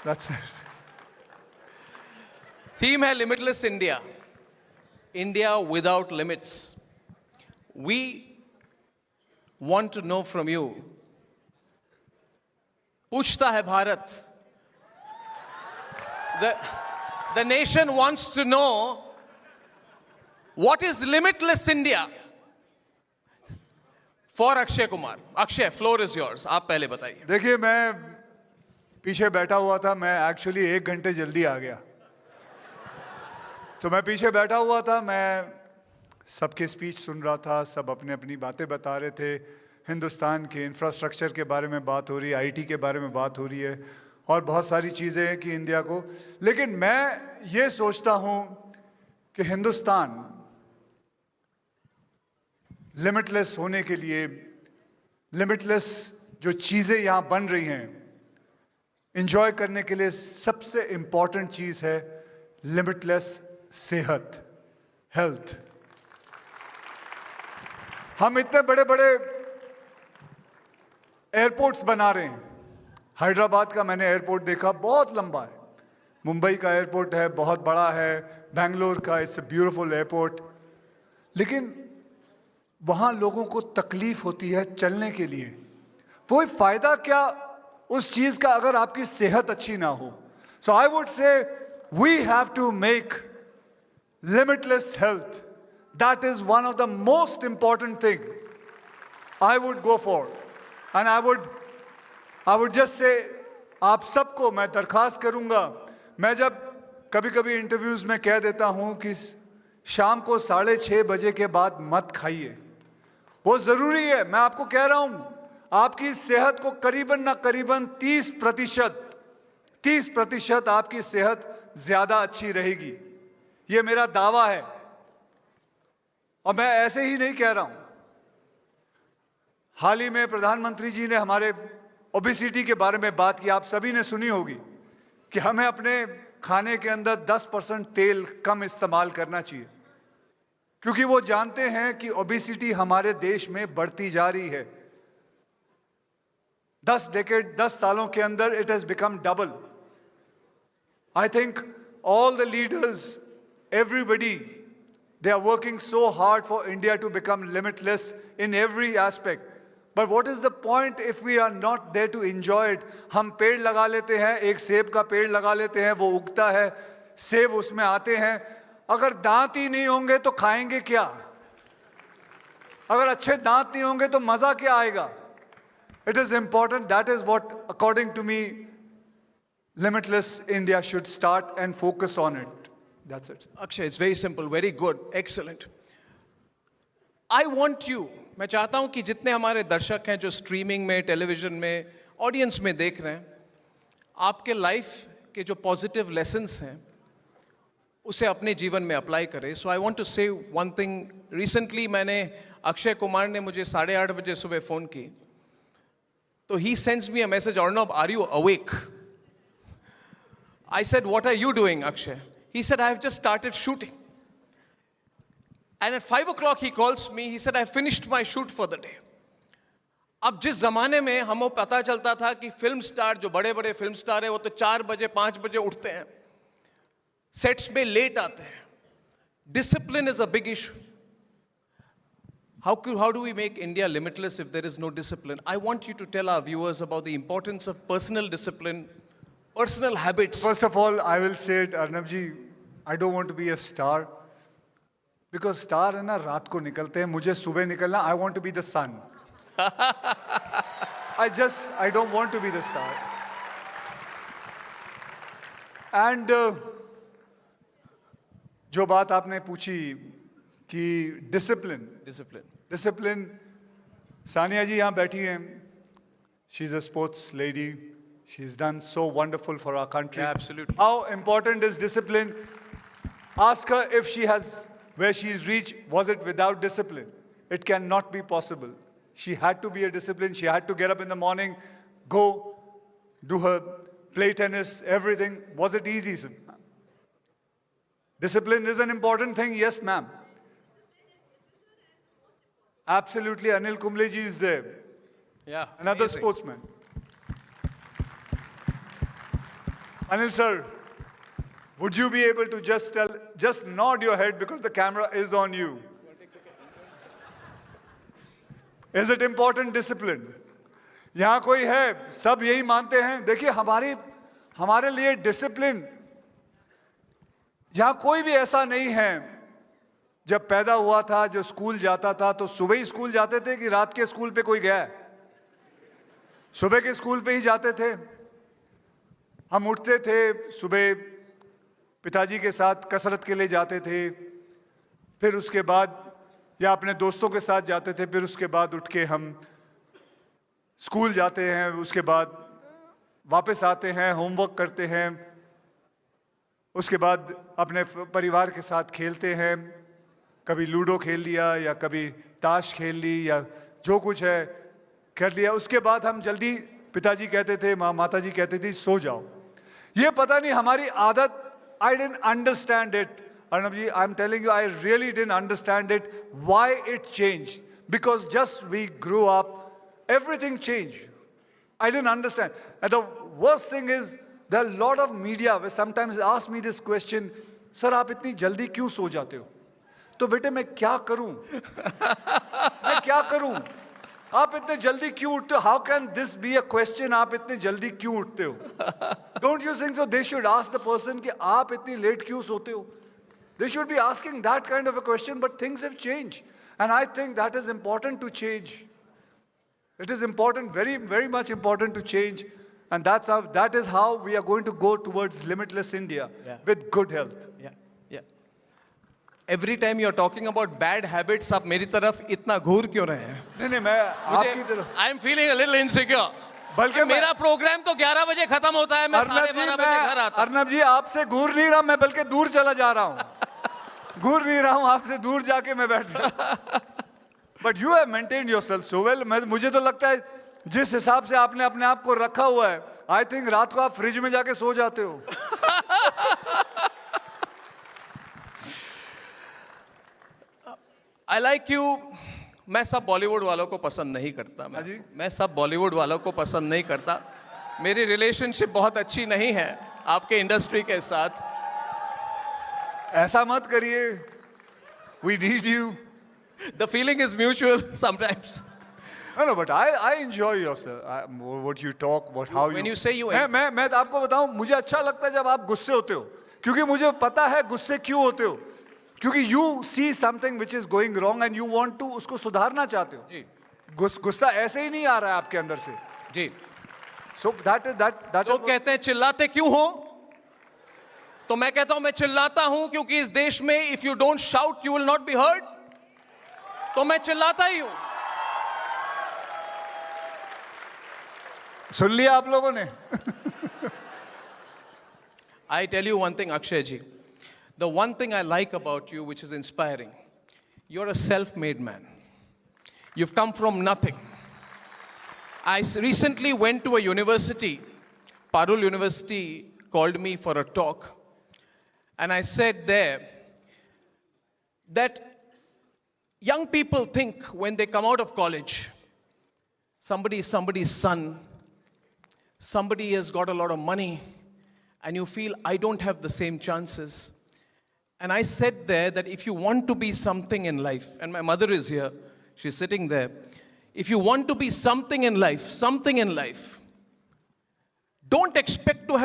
That's it. Theme है limitless India, India without limits. We want to know from you. पूछता है Bharat. The nation wants to know what is limitless India for Akshay Kumar. Akshay, floor is yours. आप पहले बताइए. देखिए, मैं पीछे बैठा हुआ था. मैं एक्चुअली 1 घंटे जल्दी आ गया. तो मैं पीछे बैठा हुआ था. मैं सबके स्पीच सुन रहा था. सब अपने अपनी बातें बता रहे थे. हिंदुस्तान के इंफ्रास्ट्रक्चर के बारे में बात हो रही है, आईटी के बारे में बात हो रही है, और बहुत सारी चीज़ें हैं कि इंडिया को. लेकिन मैं ये सोचता हूँ कि हिंदुस्तान लिमिटलेस होने के लिए, लिमिटलेस जो चीज़ें यहाँ बन रही हैं, एंजॉय करने के लिए सबसे इम्पॉर्टेंट चीज़ है लिमिटलेस सेहत, हेल्थ. हम इतने बड़े बड़े एयरपोर्ट्स बना रहे हैं. हैदराबाद का मैंने एयरपोर्ट देखा, बहुत लंबा है. मुंबई का एयरपोर्ट है, बहुत बड़ा है. बेंगलोर का, इट्स अ ब्यूटीफुल एयरपोर्ट. लेकिन वहाँ लोगों को तकलीफ होती है चलने के लिए. कोई फायदा क्या उस चीज़ का अगर आपकी सेहत अच्छी ना हो. So I would say we have to make limitless health. That is one of the most important thing I would go for. And I would just say, आप सबको मैं दरखास्त करूंगा. मैं जब कभी कभी इंटरव्यूज में कह देता हूं कि शाम को 6:30 बजे के बाद मत खाइए, वो जरूरी है. मैं आपको कह रहा हूं, आपकी सेहत को करीबन ना करीबन 30% आपकी सेहत ज्यादा अच्छी रहेगी. ये मेरा दावा है. और मैं ऐसे ही नहीं कह रहा हूं. हाल ही में प्रधानमंत्री जी ने हमारे ओबेसिटी के बारे में बात की. आप सभी ने सुनी होगी कि हमें अपने खाने के अंदर 10% तेल कम इस्तेमाल करना चाहिए, क्योंकि वो जानते हैं कि ओबेसिटी हमारे देश में बढ़ती जा रही है. 10 सालों के अंदर it has become double. I think all the leaders, everybody, they are working so hard for India to become limitless in every aspect. But what is the point if we are not there to enjoy it? हम पेड़ लगा लेते हैं, एक सेब का पेड़ लगा लेते हैं, वो उगता है, सेब उसमें आते हैं. अगर दांत ही नहीं होंगे तो खाएंगे क्या? अगर अच्छे दांत नहीं होंगे तो मजा क्या आएगा? It is important. That is what, according to me, limitless India should start and focus on it. That's it. Akshay, it's very simple, very good, excellent. I want you, मैं चाहता हूं कि जितने हमारे दर्शक हैं जो स्ट्रीमिंग में, टेलीविजन में, ऑडियंस में देख रहे हैं, आपके लाइफ के जो पॉजिटिव लेसन्स हैं उसे अपने जीवन में अप्लाई करें. सो आई वांट टू से वन थिंग. रिसेंटली मैंने, अक्षय कुमार ने मुझे 8:30 बजे सुबह फ़ोन की, तो ही sends me a message, Arnab, are you awake? I said, what are you doing Akshay? He said, I have just started shooting. And at 5 o'clock he calls me, he said, I finished my shoot for the day. अब जिस ज़माने में हमें पता चलता था कि film star, जो बड़े बड़े फिल्म स्टार हैं, वो तो 4 बजे 5 बजे उठते हैं, सेट्स में लेट आते हैं. Discipline is a big issue. How do we make India limitless if there is no discipline? I want you to tell our viewers about the importance of personal discipline, personal habits. First of all, I will say it, Arnab ji, I don't want to be a star, because star है ना रात को निकलते हैं, मुझे सुबह निकलना. I want to be the sun. I don't want to be the star. And जो बात आपने पूछी कि discipline, सानिया जी यहाँ बैठी हैं. She's a sports lady. She's done so wonderful for our country. Yeah, absolutely. How important is discipline? Ask her if she has, where she's reached, was it without discipline? It cannot be possible. She had to be a discipline. She had to get up in the morning, go, do her, play tennis, everything. Was it easy? Discipline is an important thing. Yes, ma'am. Absolutely. Anil Kumble ji is there. Yeah. Another amazing. sportsman. Anil sir, would you be able to just nod your head because the camera is on you? Is it important discipline? यहाँ कोई है, सब यही मानते हैं. देखिए हमारे लिए डिसिप्लिन, यहाँ कोई भी ऐसा नहीं है. जब पैदा हुआ था, जो स्कूल जाता था, तो सुबह ही स्कूल जाते थे कि रात के स्कूल पे कोई गया है? सुबह के स्कूल पे ही जाते थे. हम उठते थे सुबह, पिताजी के साथ कसरत के लिए जाते थे, फिर उसके बाद या अपने दोस्तों के साथ जाते थे, फिर उसके बाद उठ के हम स्कूल जाते हैं, उसके बाद वापस आते हैं, होमवर्क करते हैं, उसके बाद अपने परिवार के साथ खेलते हैं, कभी लूडो खेल लिया या कभी ताश खेल ली या जो कुछ है कर लिया. उसके बाद हम जल्दी, पिताजी कहते थे, माताजी कहती थी सो जाओ. ये पता नहीं हमारी आदत. I didn't understand it. Arnab ji, I'm telling you, I really didn't understand it, why it changed. Because just we grew up, everything changed. I didn't understand. And the worst thing is, there are a lot of media who sometimes ask me this question, sir, आप इतनी जल्दी क्यों सो जाते हो? तो बेटे मैं क्या करूं? मैं क्या करूं? आप इतने जल्दी क्यों उठते हो? How can this be a question? आप इतने जल्दी क्यों उठते हो? Don't you think so? They should ask the person कि आप इतनी लेट क्यों सोते हो? They should be asking that kind of a question, but things have changed. And I think that is important to change. It is important, very, very much important to change. And that is how we are going to go towards limitless India with good health. Yeah, yeah. Every time you're talking about bad habits, आप मेरी तरफ इतना घूर क्यों रहे हैं? नहीं मैं आपकी तरफ. I am feeling a little insecure. बल्कि मेरा प्रोग्राम तो 11 बजे खत्म होता है, मैं 12:30 बजे घर आता हूं. अर्नब जी आपसे घूर नहीं रहा, मैं बल्कि दूर चला जा रहा हूँ. घूर नहीं रहा हूँ, आपसे दूर जाके मैं बैठ रहा. But you have maintained yourself so well. मुझे तो लगता है जिस हिसाब से आपने अपने आप को रखा हुआ है, I think रात को आप फ्रिज में जाके सो जाते हो. I like you. मैं सब बॉलीवुड वालों को पसंद नहीं करता. मैं सब बॉलीवुड वालों को पसंद नहीं करता. मेरी रिलेशनशिप बहुत अच्छी नहीं है आपके इंडस्ट्री के साथ. ऐसा मत करिए. We need you. The feeling is mutual sometimes. No, but I enjoy yourself. What you talk, how you. When you say you. मैं आपको बताऊं, मुझे अच्छा लगता है जब आप गुस्से होते हो, क्योंकि मुझे पता है गुस्से क्यों होते हो. क्योंकि you see something which is going wrong and you want to उसको सुधारना चाहते हो. जी. गुस्सा ऐसे ही नहीं आ रहा है आपके अंदर से. जी. So that is. लोग कहते हैं चिल्लाते क्यों हो? तो मैं कहता हूं मैं चिल्लाता हूं क्योंकि इस देश में if you don't shout you will not be heard. तो मैं चिल्लाता ही हूं. सुन लिया आप लोगों ने? I tell you one thing, Akshay ji. The one thing I like about you, which is inspiring, you're a self-made man. You've come from nothing. I recently went to a university, Parul University called me for a talk, and I said there that young people think when they come out of college, somebody is somebody's son, somebody has got a lot of money, and you feel, I don't have the same chances. And I said there that if you want to be something in life, and my mother is here, she's sitting there, if you want to be something in life, don't expect to have